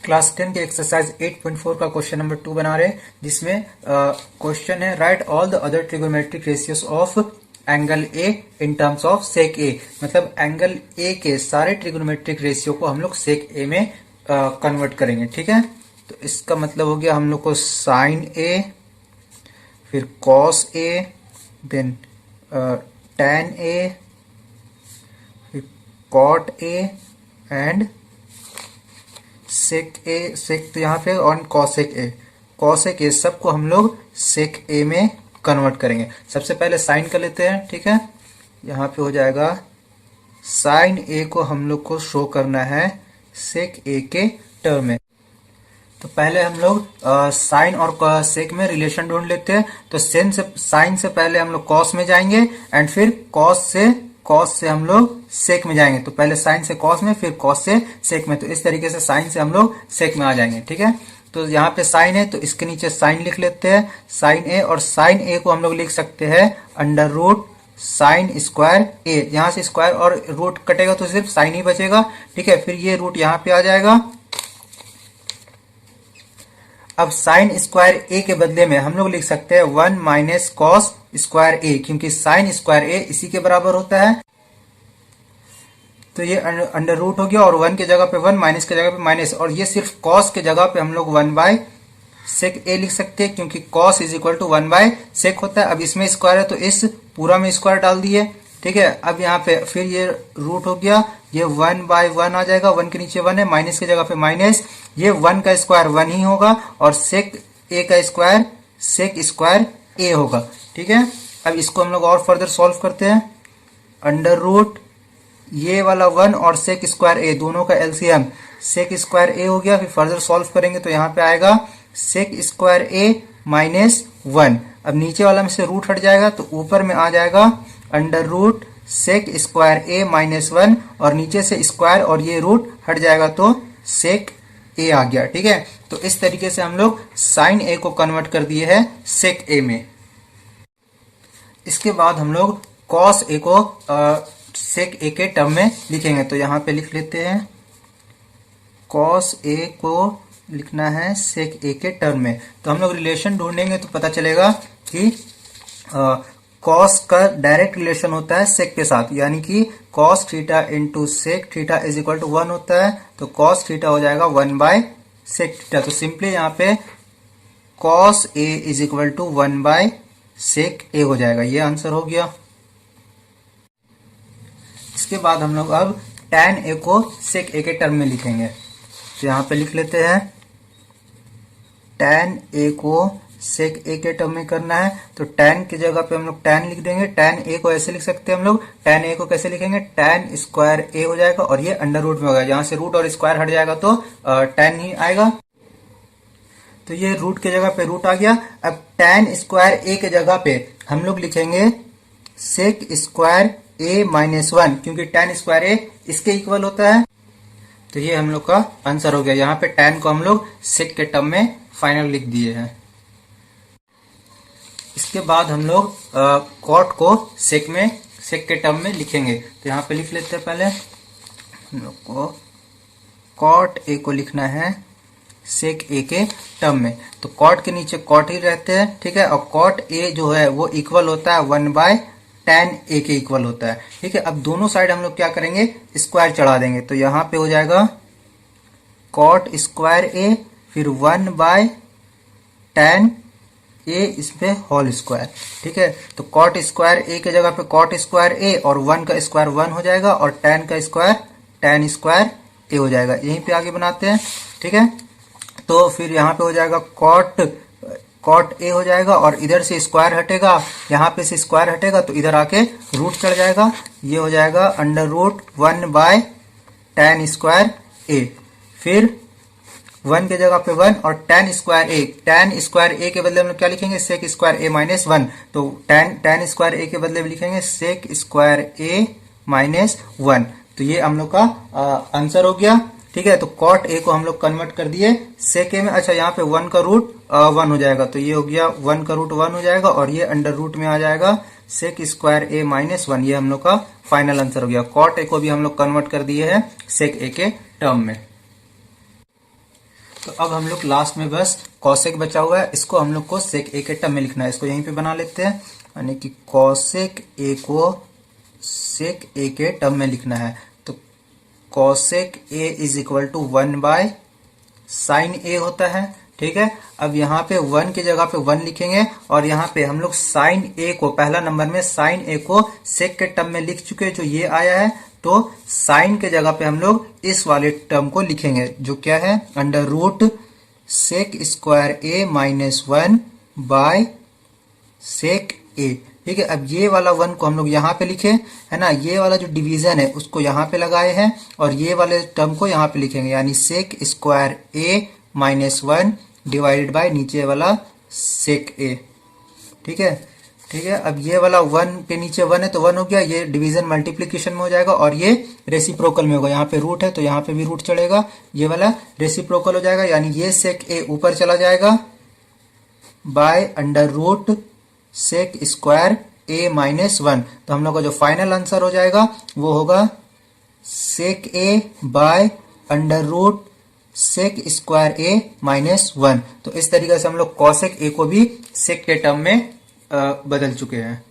Class 10 के exercise 8.4 का question number 2 बना रहे हैं, जिसमें क्वेश्चन है write all the other trigonometric ratios of angle A in terms of sec A. मतलब एंगल ए के सारे ट्रिगोनोमेट्रिक रेशियो को हम लोग सेक ए में कन्वर्ट करेंगे। ठीक है, तो इसका मतलब हो गया हम लोग को साइन ए, फिर cos A, then tan A, फिर कॉट ए एंड सेक ए। सेक तो यहाँ पे और कॉसेक ए, कॉसेक ए सबको हम लोग सेक ए में कन्वर्ट करेंगे। सबसे पहले साइन कर लेते हैं। ठीक है, यहाँ पे हो जाएगा साइन ए को हम लोग को शो करना है सेक ए के टर्म में। तो पहले हम लोग साइन और सेक में रिलेशन ढूंढ लेते हैं। तो साइन से पहले हम लोग कॉस में जाएंगे एंड फिर कॉस से हम लोग सेक में जाएंगे। तो पहले साइन से कॉस में, फिर कॉस से सेक में। तो इस तरीके से साइन से हम लोग सेक में आ जाएंगे। ठीक है, तो यहाँ पे साइन है तो इसके नीचे साइन लिख लेते हैं, साइन ए। और साइन ए को हम लोग लिख सकते हैं अंडर रूट साइन स्क्वायर ए। यहाँ से स्क्वायर और रूट कटेगा तो सिर्फ साइन ही बचेगा। ठीक है, फिर ये रूट यहाँ पे आ जाएगा। अब साइन स्क्वायर ए के बदले में हम लोग लिख सकते हैं 1 माइनस कॉस स्क्वायर ए, क्योंकि साइन स्क्वायर ए इसी के बराबर होता है। तो ये अंडर रूट हो गया और 1 के जगह पे 1, माइनस के जगह पे माइनस, और ये सिर्फ कॉस के जगह पे हम लोग 1 बाय सेक ए लिख सकते हैं, क्योंकि cos is equal to 1 by sec होता है। अब इसमें स्क्वायर है तो इस पूरा में स्क्वायर डाल दिए। ठीक है, अब यहाँ पे फिर ये रूट हो गया, ये 1 बाय 1 आ जाएगा, 1 के नीचे 1 है, माइनस के जगह पे माइनस, ये 1 का स्क्वायर 1 ही होगा और सेक ए का स्क्वायर सेक स्क्वायर ए होगा। ठीक है, अब इसको हम लोग और फर्दर सॉल्व करते हैं। अंडर रूट ये वाला 1 और सेक स्क्वायर ए दोनों का एलसीएम सेक स्क्वायर ए हो गया। फिर फर्दर सॉल्व करेंगे तो यहाँ पे आएगा सेक स्क्वायर ए माइनस 1। अब नीचे वाला में से रूट हट जाएगा तो ऊपर में आ जाएगा अंडर रूट सेक स्क्वायर ए माइनस 1, और नीचे से स्क्वायर और ये रूट हट जाएगा तो सेक ए आ गया। ठीक है, तो इस तरीके से हम लोग साइन ए को कन्वर्ट कर दिए है सेक ए में। इसके बाद हम लोग कॉस ए को सेक ए के टर्म में लिखेंगे। तो यहाँ पे लिख लेते हैं कॉस ए को लिखना है सेक ए के टर्म में। तो हम लोग रिलेशन ढूंढेंगे तो पता चलेगा कि कॉस का डायरेक्ट रिलेशन होता है सेक के साथ, यानी कि cos theta into sec theta is equal to 1 होता है। तो कॉस थीटा हो जाएगा 1 बाय सेक थीटा। तो सिंपली यहाँ पे cos A is equal to 1 by sec A हो जाएगा। ये आंसर हो गया। इसके बाद हम लोग अब टैन ए को सेक ए के टर्म में लिखेंगे। तो यहाँ पे लिख लेते हैं टैन ए को सेक ए के टर्म में करना है। तो टैन की जगह पे हम लोग टैन लिख देंगे। टैन ए को ऐसे लिख सकते हैं हम लोग, टैन ए को कैसे लिखेंगे, टैन स्क्वायर ए हो जाएगा और ये अंडर रूट में होगा। यहाँ से रूट और स्क्वायर हट जाएगा तो टैन ही आएगा। तो ये रूट के जगह पे रूट आ गया। अब टैन स्क्वायर ए के जगह पे हम लोग लिखेंगे सेक स्क्वायर ए माइनस 1, क्योंकि टैन स्क्वायर ए इसके इक्वल होता है। तो ये हम लोग का आंसर हो गया। यहाँ पे टैन को हम लोग सेक के टर्म में फाइनल लिख दिए हैं। इसके बाद हम लोग कॉट को सेक के टर्म में लिखेंगे। तो यहाँ पे लिख लेते हैं पहले हम लोग को कॉट ए को लिखना है सेक ए के टर्म में। तो कॉट के नीचे कॉट ही रहते हैं। ठीक है, और कॉट ए जो है वो इक्वल होता है 1 बाय टैन ए के इक्वल होता है। ठीक है, अब दोनों साइड हम लोग क्या करेंगे, स्क्वायर चढ़ा देंगे। तो यहाँ पे हो जाएगा कॉट स्क्वायर ए, फिर 1 बाय टैन ए इसमें होल स्क्वायर। ठीक है, तो कॉट स्क्वायर ए के जगह पे कॉट स्क्वायर ए और 1 का स्क्वायर 1 हो जाएगा और टैन का स्क्वायर टैन स्क्वायर ए हो जाएगा। यहीं पे आगे बनाते हैं। ठीक है, तो फिर यहाँ पे हो जाएगा कॉट ए हो जाएगा और इधर से स्क्वायर हटेगा, यहाँ पे से स्क्वायर हटेगा तो इधर आके रूट चढ़ जाएगा। ये हो जाएगा under root 1 by tan square A, फिर 1 के जगह पे 1 और टैन स्क्वायर ए के बदले हम लोग क्या लिखेंगे, सेक स्क्वायर ए माइनस 1। तो टैन स्क्वायर ए के बदले में लिखेंगे सेक स्क्वायर ए माइनस 1। तो ये हम लोग का आंसर हो गया। ठीक है, तो कॉट ए को हम लोग कन्वर्ट कर दिए सेक ए में। अच्छा, यहाँ पे 1 का रूट 1 हो जाएगा, तो ये हो गया 1 का रूट 1 हो जाएगा और ये अंडर रूट में आ जाएगा सेक स्क्वायर ए माइनस 1। ये हम लोग का फाइनल आंसर हो गया। कॉट ए को भी हम लोग कन्वर्ट कर दिए हैं सेक ए के टर्म में। तो अब हम लोग लास्ट में बस कॉसेक बचा हुआ है, इसको हम लोग को सेक ए के टर्म में लिखना है। इसको यहीं पे बना लेते हैं, यानी कि कॉसेक ए को सेक ए के टर्म में लिखना है। तो cosec A is equal to 1 / sine A होता है। ठीक है, अब यहाँ पे 1 की जगह पे 1 लिखेंगे और यहाँ पे हम लोग साइन ए को, पहला नंबर में साइन ए को सेक के टर्म में लिख चुके हैं, जो ये आया है। तो साइन के जगह पे हम लोग इस वाले टर्म को लिखेंगे, जो क्या है, under root sec square A -1 by sec A. ठीक है, अब ये वाला 1 को हम लोग यहाँ पे लिखे, है ना, ये वाला जो डिवीजन है उसको यहाँ पे लगाए हैं और ये वाले टर्म को यहाँ पे लिखेंगे, यानी sec square A -1 divided by नीचे वाला सेक ए। ठीक है, ठीक है, अब ये वाला 1 के नीचे 1 है तो 1 हो गया, ये डिवीजन मल्टीप्लीकेशन में हो जाएगा और ये रेसिप्रोकल में होगा। यहाँ पे रूट है तो यहाँ पे भी रूट चढ़ेगा, ये वाला रेसिप्रोकल हो जाएगा, यानी ये सेक ए ऊपर चला जाएगा by under root sec square ए -1। तो हम लोग का जो फाइनल आंसर हो जाएगा वो होगा sec a by under root sec square ए -1। तो इस तरीके से हम लोग कॉसेक ए को भी सेक के टर्म में बदल चुके हैं।